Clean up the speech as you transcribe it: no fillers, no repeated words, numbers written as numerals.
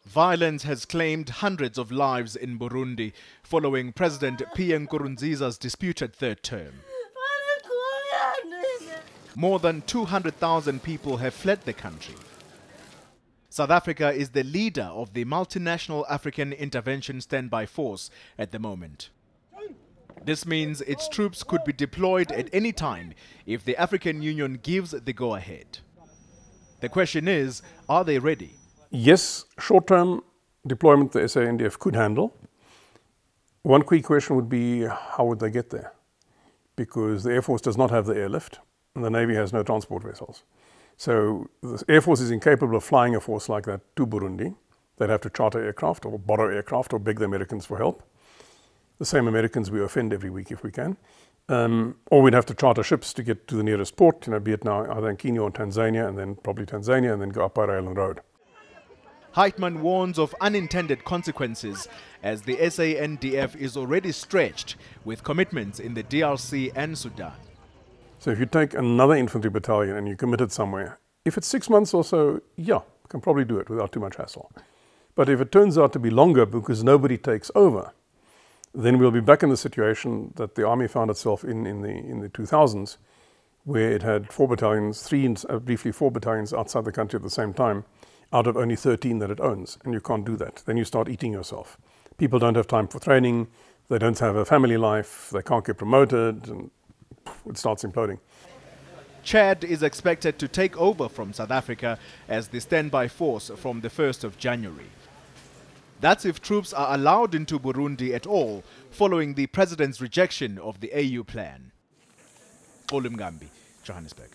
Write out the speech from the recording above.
Violence has claimed hundreds of lives in Burundi following President Pierre Nkurunziza's disputed third term. More than 200,000 people have fled the country. South Africa is the leader of the multinational African Intervention Standby Force at the moment. This means its troops could be deployed at any time if the African Union gives the go-ahead. The question is, are they ready? Yes, short-term deployment the SANDF could handle. One key question would be, how would they get there? Because the Air Force does not have the airlift, and the Navy has no transport vessels. So the Air Force is incapable of flying a force like that to Burundi. They'd have to charter aircraft or borrow aircraft or beg the Americans for help. The same Americans we offend every week if we can. Or we'd have to charter ships to get to the nearest port, be it now either in Kenya or Tanzania, and then probably Tanzania, and then go up by rail and road. Heitman warns of unintended consequences as the SANDF is already stretched with commitments in the DRC and Sudan. So if you take another infantry battalion and you commit it somewhere, if it's 6 months or so, yeah, you can probably do it without too much hassle. But if it turns out to be longer because nobody takes over, then we'll be back in the situation that the army found itself in the 2000s, where it had 4 battalions, briefly 4 battalions outside the country at the same time, out of only 13 that it owns, and you can't do that. Then you start eating yourself. People don't have time for training, they don't have a family life, they can't get promoted, and it starts imploding. Chad is expected to take over from South Africa as the standby force from the 1st of January. That's if troops are allowed into Burundi at all, following the president's rejection of the AU plan. Olumgambi, Johannesburg.